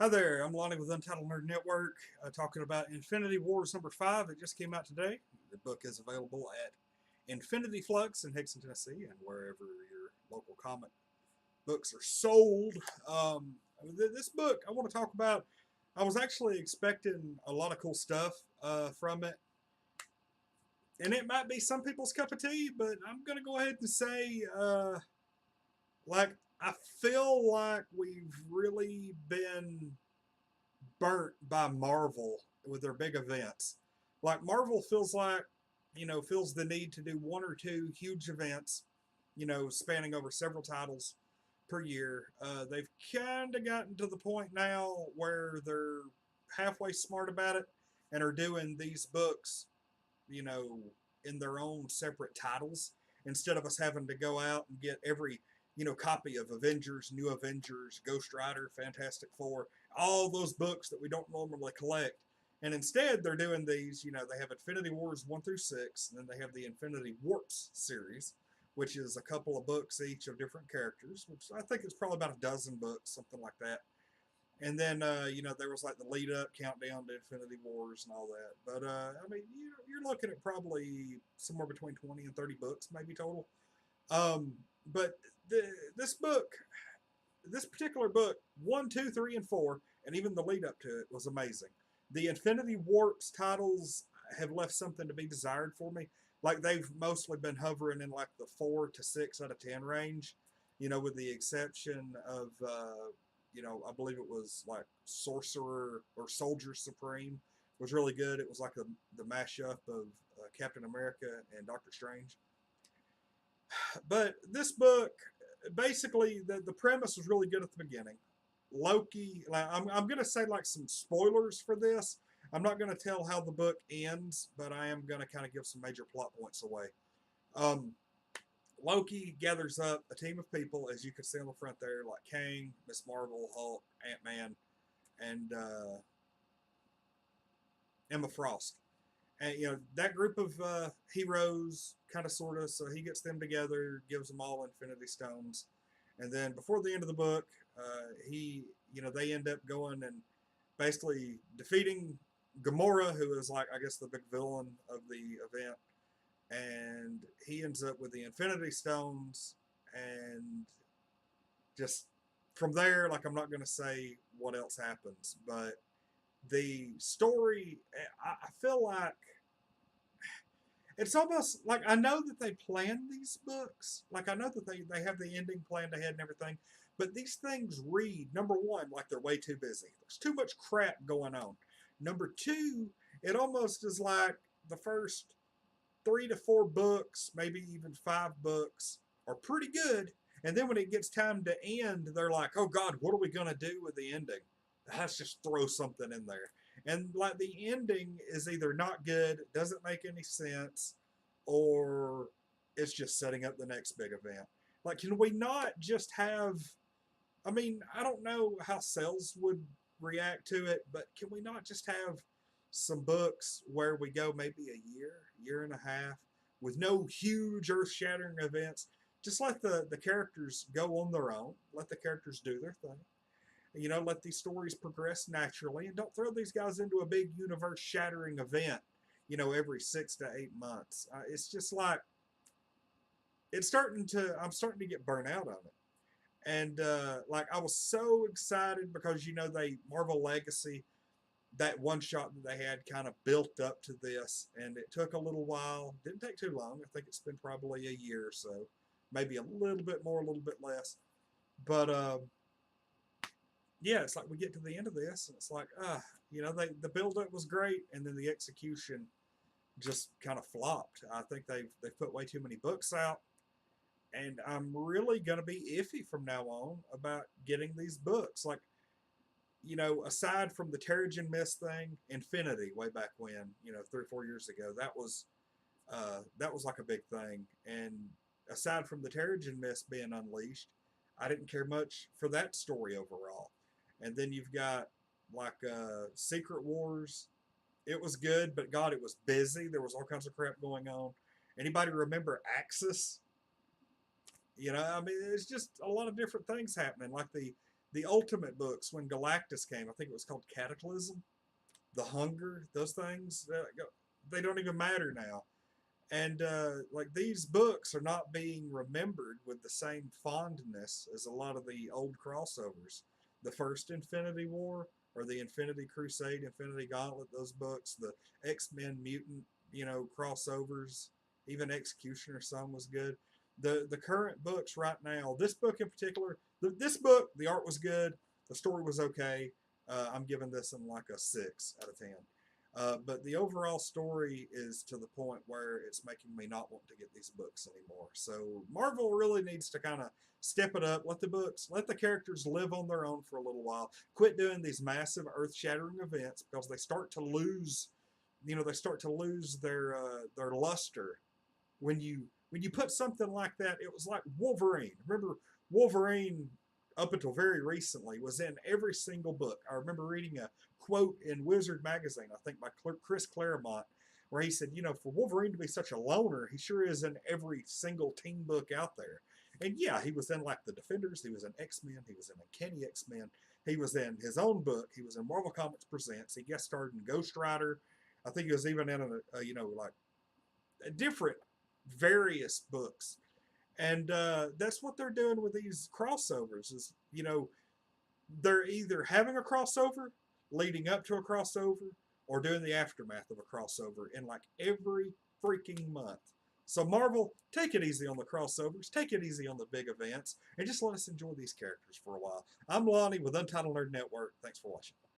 Hi there, I'm Lonnie with Untitled Nerd Network, talking about Infinity Wars number 5. It just came out today. The book is available at Infinity Flux in Hickson, Tennessee, and wherever your local comic books are sold. This book I want to talk about, I was actually expecting a lot of cool stuff from it, and it might be some people's cup of tea, but I'm going to go ahead and say, like, I feel like we've really been burnt by Marvel with their big events. Like Marvel feels like, feels the need to do one or two huge events, spanning over several titles per year. They've kind of gotten to the point now where they're halfway smart about it and are doing these books, you know, in their own separate titles instead of us having to go out and get every copy of Avengers, New Avengers, Ghost Rider, Fantastic Four, all those books that we don't normally collect. And instead, they're doing these. They have Infinity Wars 1 through 6, and then they have the Infinity Warps series, which is a couple of books each of different characters. Which I think it's probably about a dozen books, something like that. And then, there was like the lead up countdown to Infinity Wars and all that. But, I mean, you're looking at probably somewhere between 20 and 30 books, maybe total. But this book, this particular book, 1, 2, 3, and 4, and even the lead up to it was amazing. The Infinity Warps titles have left something to be desired for me. Like they've mostly been hovering in like the 4 to 6 out of 10 range, with the exception of, I believe it was like Sorcerer or Soldier Supreme was really good. It was like the mashup of Captain America and Doctor Strange. But this book, basically, the premise was really good at the beginning. Loki, like, I'm going to say like some spoilers for this. I'm not going to tell how the book ends, but I am going to kind of give some major plot points away. Um, Loki gathers up a team of people, as you can see on the front there, like Kang, Miss Marvel, Hulk, Ant Man, and Emma Frost. And that group of heroes, kind of sort of. So he gets them together, gives them all Infinity Stones, and then before the end of the book, they end up going and basically defeating Gamora, who is like I guess the big villain of the event, and he ends up with the Infinity Stones, and just from there, like I'm not going to say what else happens, but the story, I feel like it's almost like I know that they planned these books. Like I know that they have the ending planned ahead and everything. But these things read, number one, like they're way too busy. There's too much crap going on. Number two, it almost is like the first 3 to 4 books, maybe even 5 books, are pretty good. And then when it gets time to end, they're like, oh God, what are we going to do with the ending? Let's just throw something in there. And like the ending is either not good, doesn't make any sense, or it's just setting up the next big event. Like, can we not just have? I mean, I don't know how sales would react to it, but can we not just have some books where we go maybe a year and a half, with no huge earth shattering events? Just let the characters go on their own, let the characters do their thing. Let these stories progress naturally, and don't throw these guys into a big universe shattering event, every 6 to 8 months. It's just like I'm starting to get burnt out on it. And like I was so excited because they Marvel Legacy, that one shot that they had kind of built up to this, and it took a little while. Didn't take too long. I think it's been probably a year or so, maybe a little bit more, a little bit less. But yeah, it's like we get to the end of this, and it's like, the build up was great, and then the execution just kind of flopped. I think they've put way too many books out, and I'm really gonna be iffy from now on about getting these books. Like, aside from the Terrigen Mist thing, Infinity way back when, 3 or 4 years ago, that was like a big thing. And aside from the Terrigen Mist being unleashed, I didn't care much for that story overall. And then you've got like Secret Wars. It was good, but God, it was busy. There was all kinds of crap going on. Anybody remember Axis? I mean, it's just a lot of different things happening. Like the Ultimate books when Galactus came. I think it was called Cataclysm, the Hunger, those things. They don't even matter now. And like these books are not being remembered with the same fondness as a lot of the old crossovers. The first Infinity War or the Infinity Crusade, Infinity Gauntlet, those books, the X-Men Mutant, crossovers, even Executioner Son was good. The current books right now, this book in particular, this book, the art was good, the story was okay. I'm giving this in like a 6 out of 10. But the overall story is to the point where it's making me not want to get these books anymore. So Marvel really needs to kind of step it up, let the characters live on their own for a little while. Quit doing these massive earth-shattering events because they start to lose, their luster. When you put something like that, it was like Wolverine. Remember, Wolverine up until very recently was in every single book. I remember reading a quote in Wizard magazine, I think by Chris Claremont, where he said, for Wolverine to be such a loner, he sure is in every single teen book out there. And yeah, he was in like the Defenders, he was in X-Men, he was in Uncanny X-Men, he was in his own book, he was in Marvel Comics Presents, he guest starred in Ghost Rider. I think he was even in like different various books. And that's what they're doing with these crossovers is, they're either having a crossover, leading up to a crossover, or doing the aftermath of a crossover in like every freaking month. So Marvel, take it easy on the crossovers, take it easy on the big events, and just let us enjoy these characters for a while. I'm Lonnie with Untitled Nerd Network. Thanks for watching.